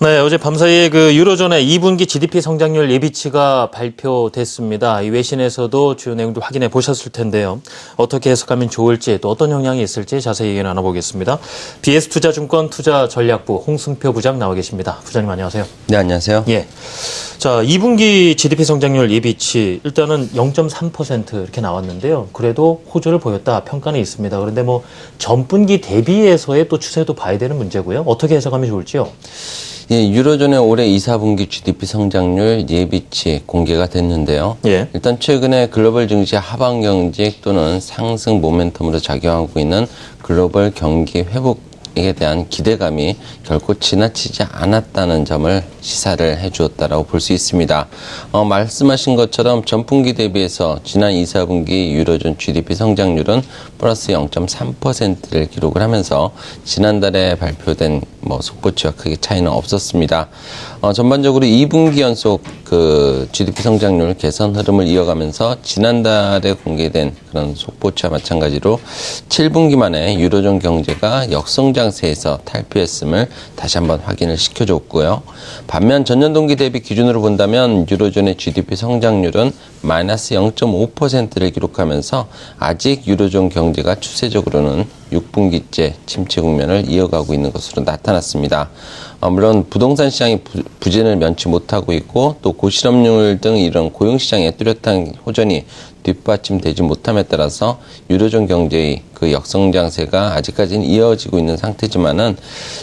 네, 어제 밤사이에 유로존의 2분기 GDP 성장률 예비치가 발표됐습니다. 이 외신에서도 주요 내용들 확인해 보셨을 텐데요. 어떻게 해석하면 좋을지 또 어떤 영향이 있을지 자세히 얘기 나눠보겠습니다. BS투자증권 투자전략부 홍승표 부장 나와 계십니다. 부장님 안녕하세요. 네, 안녕하세요. 예. 자, 2분기 GDP 성장률 예비치 일단은 0.3% 이렇게 나왔는데요. 그래도 호조를 보였다 평가는 있습니다. 그런데 전분기 대비해서의 또 추세도 봐야 되는 문제고요. 어떻게 해석하면 좋을지요? 예, 유로존의 올해 2, 4분기 GDP 성장률 예비치 공개가 됐는데요. 예. 일단 최근에 글로벌 증시 하방 경직 또는 상승 모멘텀으로 작용하고 있는 글로벌 경기 회복에 대한 기대감이 결코 지나치지 않았다는 점을 시사를 해주었다라고 볼 수 있습니다. 말씀하신 것처럼 전분기 대비해서 지난 2, 4분기 유로존 GDP 성장률은 플러스 0.3%를 기록을 하면서 지난달에 발표된 속보치와 크게 차이는 없었습니다. 전반적으로 2분기 연속 GDP 성장률 개선 흐름을 이어가면서 지난달에 공개된 그런 속보치와 마찬가지로 7분기 만에 유로존 경제가 역성장세에서 탈피했음을 다시 한번 확인을 시켜줬고요. 반면 전년 동기 대비 기준으로 본다면 유로존의 GDP 성장률은 마이너스 0.5%를 기록하면서 아직 유로존 경제가 추세적으로는 6분기째 침체 국면을 이어가고 있는 것으로 나타났습니다. 물론 부동산 시장이 부진을 면치 못하고 있고 또 고실업률 등 이런 고용시장의 뚜렷한 호전이 뒷받침되지 못함에 따라서 유로존 경제의 역성장세가 아직까지는 이어지고 있는 상태지만은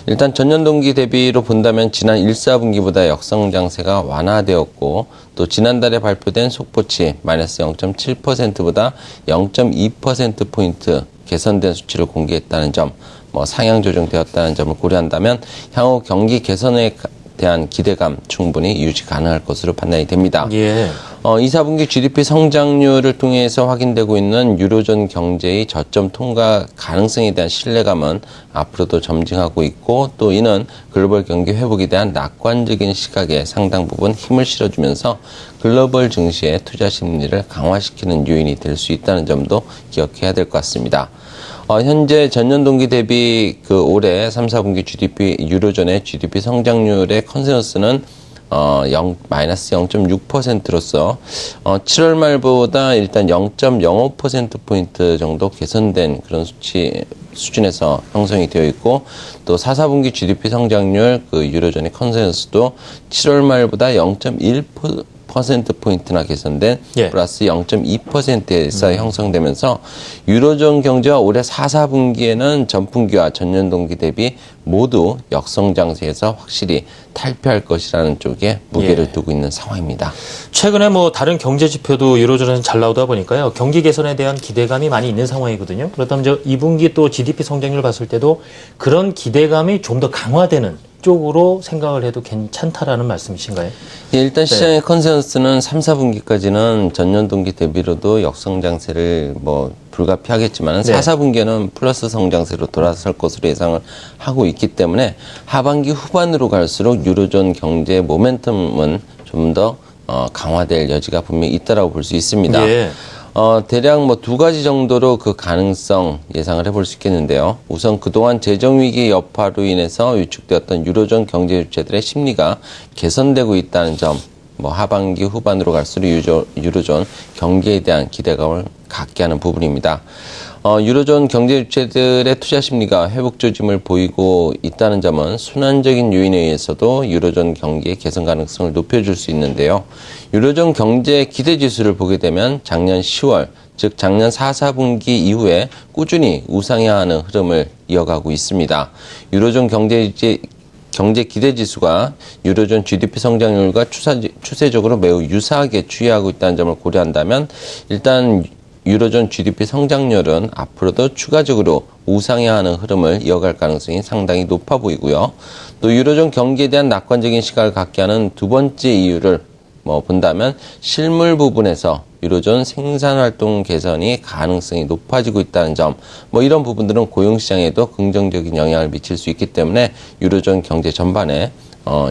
일단 전년 동기 대비로 본다면 지난 1, 4분기보다 역성장세가 완화되었고 또 지난달에 발표된 속보치 마이너스 0.7%보다 0.2%포인트 개선된 수치를 공개했다는 점, 상향 조정되었다는 점을 고려한다면 향후 경기 개선에 대한 기대감 충분히 유지 가능할 것으로 판단이 됩니다. 예. 2, 4분기 GDP 성장률을 통해서 확인되고 있는 유로존 경제의 저점 통과 가능성에 대한 신뢰감은 앞으로도 점증하고 있고 또 이는 글로벌 경기 회복에 대한 낙관적인 시각에 상당 부분 힘을 실어주면서 글로벌 증시의 투자 심리를 강화시키는 요인이 될 수 있다는 점도 기억해야 될 것 같습니다. 현재 전년 동기 대비 올해 3, 4분기 GDP, 유로존의 GDP 성장률의 컨센서스는 마이너스 0.6%로서 7월 말보다 일단 0.05%포인트 정도 개선된 그런 수준에서 형성이 되어 있고 또 4, 4분기 GDP 성장률 유로존의 컨센서스도 7월 말보다 0.1%포인트나 개선된 플러스 0.2%에서 형성되면서 유로존 경제와 올해 4, 4분기에는 전분기와 전년 동기 대비 모두 역성장세에서 확실히 탈피할 것이라는 쪽에 무게를 두고 있는 상황입니다. 최근에 다른 경제 지표도 유로존에서 잘 나오다 보니까요. 경기 개선에 대한 기대감이 많이 있는 상황이거든요. 그렇다면 2분기 또 GDP 성장률 봤을 때도 그런 기대감이 좀 더 강화되는 쪽으로 생각을 해도 괜찮다라는 말씀이신가요? 예, 일단 시장의 컨센서스는 3, 4분기까지는 전년 동기 대비로도 역성장세를 불가피하겠지만 4, 4분기에는 플러스 성장세로 돌아설 것으로 예상을 하고 있기 때문에 하반기 후반으로 갈수록 유로존 경제 모멘텀은 좀 더 강화될 여지가 분명히 있다라고 볼 수 있습니다. 예. 대략 두 가지 정도로 그 가능성 예상을 해볼 수 있겠는데요. 우선 그동안 재정위기 여파로 인해서 위축되었던 유로존 경제 주체들의 심리가 개선되고 있다는 점, 하반기 후반으로 갈수록 유로존 경기에 대한 기대감을 갖게 하는 부분입니다. 유로존 경제 주체들의 투자 심리가 회복 조짐을 보이고 있다는 점은 순환적인 요인에 의해서도 유로존 경기의 개선 가능성을 높여줄 수 있는데요. 유로존 경제 기대 지수를 보게 되면 작년 10월, 즉 작년 4, 4분기 이후에 꾸준히 우상향하는 흐름을 이어가고 있습니다. 유로존 경제 기대 지수가 유로존 GDP 성장률과 추세적으로 매우 유사하게 추이하고 있다는 점을 고려한다면 일단 유로존 GDP 성장률은 앞으로도 추가적으로 우상향하는 흐름을 이어갈 가능성이 상당히 높아 보이고요. 또 유로존 경기에 대한 낙관적인 시각을 갖게 하는 두 번째 이유를 본다면 실물 부분에서 유로존 생산활동 개선이 가능성이 높아지고 있다는 점, 이런 부분들은 고용시장에도 긍정적인 영향을 미칠 수 있기 때문에 유로존 경제 전반에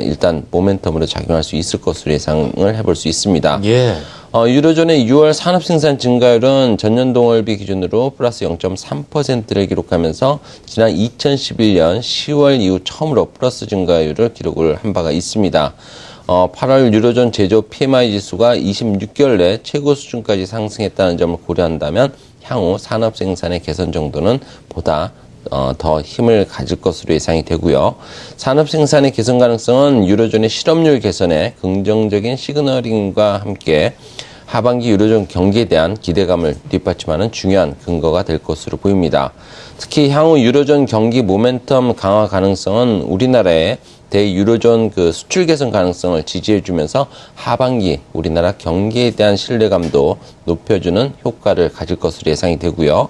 일단 모멘텀으로 작용할 수 있을 것으로 예상을 해볼 수 있습니다. 예. 유로존의 6월 산업생산 증가율은 전년 동월비 기준으로 플러스 0.3%를 기록하면서 지난 2011년 10월 이후 처음으로 플러스 증가율을 기록을 한 바가 있습니다. 8월 유로존 제조업 PMI 지수가 26개월 내 최고 수준까지 상승했다는 점을 고려한다면 향후 산업 생산의 개선 정도는 보다 더 힘을 가질 것으로 예상이 되고요. 산업 생산의 개선 가능성은 유로존의 실업률 개선에 긍정적인 시그널링과 함께 하반기 유로존 경기에 대한 기대감을 뒷받침하는 중요한 근거가 될 것으로 보입니다. 특히 향후 유로존 경기 모멘텀 강화 가능성은 우리나라의 대유로존 수출 개선 가능성을 지지해주면서 하반기 우리나라 경기에 대한 신뢰감도 높여주는 효과를 가질 것으로 예상이 되고요.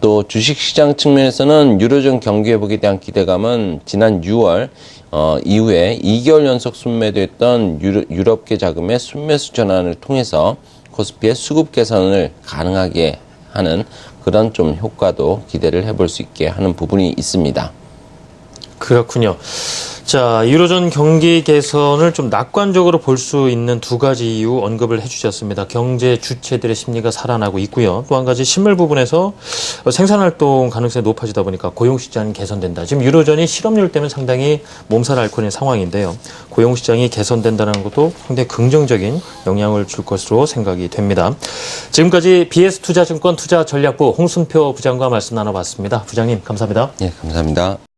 또 주식시장 측면에서는 유로존 경기 회복에 대한 기대감은 지난 6월 이후에 2개월 연속 순매도했던 유럽계 자금의 순매수 전환을 통해서 코스피의 수급 개선을 가능하게 하는 그런 좀 효과도 기대를 해볼 수 있게 하는 부분이 있습니다. 그렇군요. 자, 유로존 경기 개선을 좀 낙관적으로 볼 수 있는 두 가지 이유 언급을 해주셨습니다. 경제 주체들의 심리가 살아나고 있고요. 또 한 가지 실물 부분에서 생산활동 가능성이 높아지다 보니까 고용시장이 개선된다. 지금 유로존이 실업률 때문에 상당히 몸살 앓고 있는 상황인데요. 고용시장이 개선된다는 것도 상당히 긍정적인 영향을 줄 것으로 생각이 됩니다. 지금까지 BS투자증권 투자전략부 홍순표 부장과 말씀 나눠봤습니다. 부장님 감사합니다. 네, 감사합니다.